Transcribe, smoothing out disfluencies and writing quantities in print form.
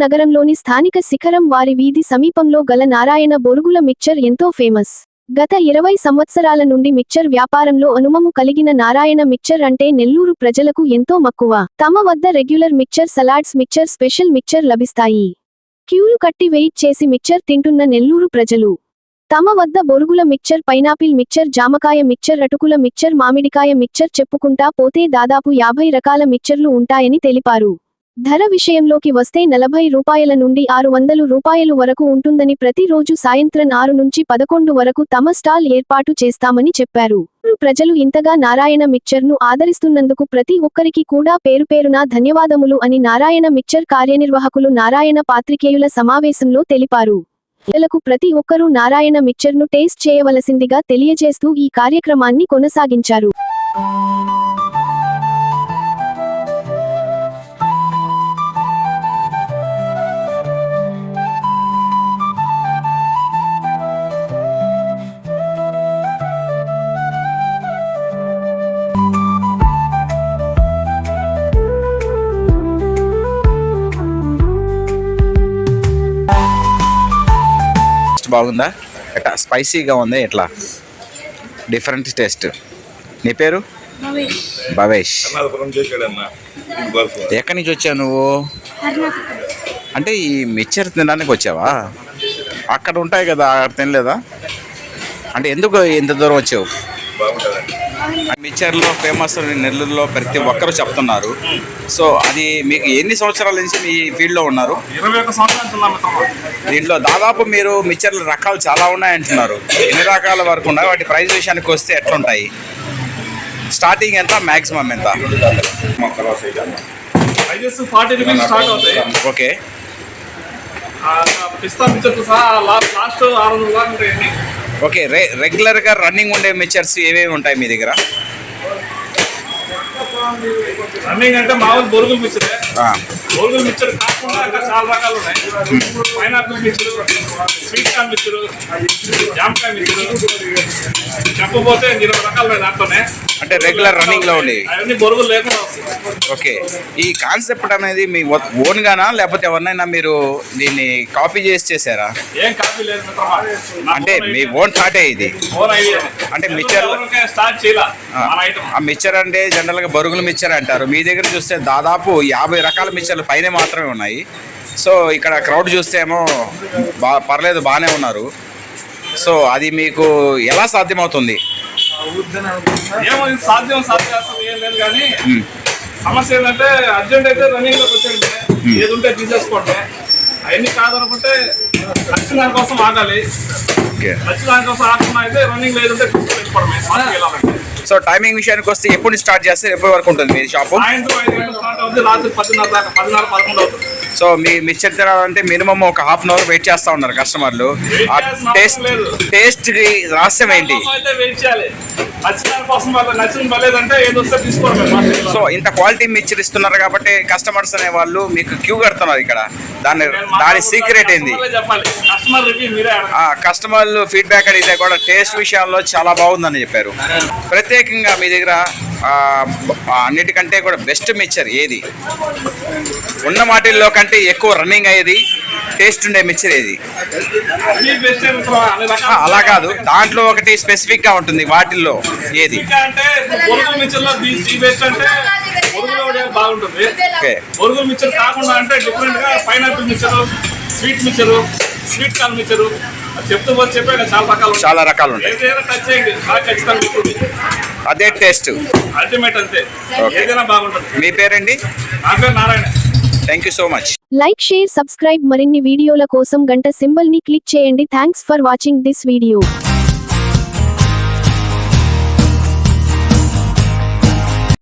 నగరంలోని స్థానిక శిఖరం వారి వీధి సమీపంలో గల నారాయణ బొరుగుల మిక్చర్ ఎంతో ఫేమస్. గత 20 సంవత్సరాల నుండి మిక్చర్ వ్యాపారంలో అనుభవం కలిగిన నారాయణ మిక్చర్ అంటే నెల్లూరు ప్రజలకు ఎంతో మక్కువ. తమ వద్ద regular mixture, salads mixture, special mixture లభిస్తాయి. క్యూలు కట్టి వెయిట్ చేసి మిక్చర్ తింటున్న నెల్లూరు ప్రజలు తమ వద్ద బొరుగుల మిక్చర్, పైనాపిల్ మిక్చర్, జామకాయ మిక్చర్, అటుకుల మిక్చర్, మామిడికాయ మిక్చర్ చెప్పుకుంటా పోతే దాదాపు 50 రకాల మిక్చర్లు ఉంటాయని తెలిపారు. ధర విషయంలోకి వస్తే 40 రూపాయల నుండి 600 రూపాయలు వరకు ఉంటుందని, ప్రతిరోజు సాయంత్రం 6 నుంచి 11 వరకు తమ స్టాల్ ఏర్పాటు చేస్తామని చెప్పారు. ప్రజలు ఇంతగా నారాయణ మిక్చర్ను ఆదరిస్తున్నందుకు ప్రతి ఒక్కరికి కూడా పేరుపేరున ధన్యవాదములు అని నారాయణ మిక్చర్ కార్యనిర్వాహకులు నారాయణ పాత్రికేయుల సమావేశంలో తెలిపారు. ప్రజలకు ప్రతి ఒక్కరూ నారాయణ మిక్చర్ను టేస్ట్ చేయవలసిందిగా తెలియజేస్తూ ఈ కార్యక్రమాన్ని కొనసాగించారు. బాగుందా? ఎట్లా స్పైసీగా ఉంది? ఎట్లా డిఫరెంట్ టేస్ట్? నీ పేరు? భవేష్. ఎక్కడి నుంచి వచ్చావు నువ్వు? అంటే ఈ మిక్చర్ తినడానికి వచ్చావా? అక్కడ ఉంటాయి కదా, అక్కడ తినలేదా? అంటే ఎందుకు ఇంత దూరం వచ్చావు? మిక్చర్లో ఫేమస్ నెల్లూరులో ప్రతి ఒక్కరూ చెప్తున్నారు. సో అది మీకు ఎన్ని సంవత్సరాల నుంచి మీ ఫీల్డ్లో ఉన్నారు? 21 సంవత్సరాలు. దీంట్లో దాదాపు మీరు మిక్చర్ల రకాలు చాలా ఉన్నాయంటున్నారు. ఎన్ని రకాల వరకు ఉన్నాయి? వాటి ప్రైస్ విషయానికి వస్తే ఎట్లుంటాయి? స్టార్టింగ్ ఎంత, మ్యాక్సిమం ఎంత? ఓకే. ఓకే, రెగ్యులర్గా రన్నింగ్ ఉండే మిక్చర్స్ ఏవేవి ఉంటాయి మీ దగ్గర? రన్నింగ్ అంటే మామూలు బొరుగుల మిక్చర్. బొరుగుల మిక్చర్ కాకుండా అక్కడ చాలా రకాలు ఉన్నాయి. Pineapple mixture, sweet corn mixture, జామకాయ మిక్చర్, చెప్పబోతే 20 రకాలు ఉన్నాయి దాంట్లోనే. అంటే రెగ్యులర్ రన్నింగ్ లో ఉండేవి అవన్నీ బొరుగులు లేకుండా. ఓకే, ఈ కాన్సెప్ట్ అనేది మీ ఓన్ గానా లేకపోతే ఎవరినైనా మీరు దీన్ని కాపీ చేసారా? ఏం కాపీ లేదు, అంటే మీ ఓన్ స్టార్టే ఇది? అంటే మిక్చర్ స్టార్ట్ చేయాలి. ఆ మిక్చర్ అంటే జనరల్ గా బొరుగుల మిక్చర్ అంటారు. మీ దగ్గర చూస్తే దాదాపు 50 రకాల మిక్చర్లు పైన మాత్రమే ఉన్నాయి. సో ఇక్కడ క్రౌడ్ చూస్తే ఏమో పర్లేదు, బాగానే ఉన్నారు. సో అది మీకు ఎలా సాధ్యమవుతుంది? ఏమో సాధ్యం అసలు ఏం లేదు, కానీ సమస్య ఏంటంటే అర్జెంట్ అయితే రన్నింగ్ లోకి వచ్చేయండి, ఏది ఉంటే తీసేసుకోండి. అవన్నీ కాదనుకుంటే నచ్చిన దానికోసం ఆగాలి. నచ్చిన దానికోసం ఆగకుండా అయితే రన్నింగ్ లేదు ఉంటే తీసుకెళ్ళిపోవడమే. సో టైమింగ్ విషయానికి వస్తే ఎప్పుడు స్టార్ట్ చేస్తారు, ఎప్పటి వరకు ఉంటుంది మీ షాపు? సాయంత్రం 5 గంటలు స్టార్ట్ అవుతుంది, రాత్రి 10:30 దాకా, 11 అవుతుంది. సో మీ మిక్చర్ తినాలంటే మినిమం ఒక హాఫ్ అన్ అవర్ వెయిట్ చేస్తూ ఉన్నారు కస్టమర్లు. ఆ టేస్ట్ రహస్యం ఏంటి? సో ఇంత క్వాలిటీ మిక్చర్ ఇస్తున్నారు కాబట్టి కస్టమర్స్ అనే వాళ్ళు మీకు క్యూ కడుతున్నారు ఇక్కడ. దాని సీక్రెట్ ఏంది? కస్టమర్లు ఫీడ్బ్యాక్ అడిగితే కూడా టేస్ట్ విషయాల్లో చాలా బాగుందని చెప్పారు. ప్రత్యేకంగా మీ దగ్గర అన్నిటికంటే కూడా బెస్ట్ మిక్చర్ ఏది? ఉన్న వాటిల్లో కంటే ఎక్కువ రన్నింగ్ అయ్యేది, టేస్ట్ ఉండే మిక్చర్ ఏది? అలా కాదు, దాంట్లో ఒకటి స్పెసిఫిక్ గా ఉంటుంది, వాటిల్లో ఏది? బొరుగుల మిక్చర్ కాకుండా అంటే డిఫరెంట్ గా pineapple mixture, sweet mixture, sweet corn mixture చెప్పాను, చాలా రకాలు ఉంటాయి. అదే టేస్ట్ అల్టిమేట్ అంతే, ఏదైనా బాగుంటుంది. మీ పేరండి? నా పేరు Narayana. Thank you so much. Like, share, subscribe. మరిన్ని వీడియోల కోసం గంట సింబల్ ని క్లిక్ చేయండి. Thanks for watching this video.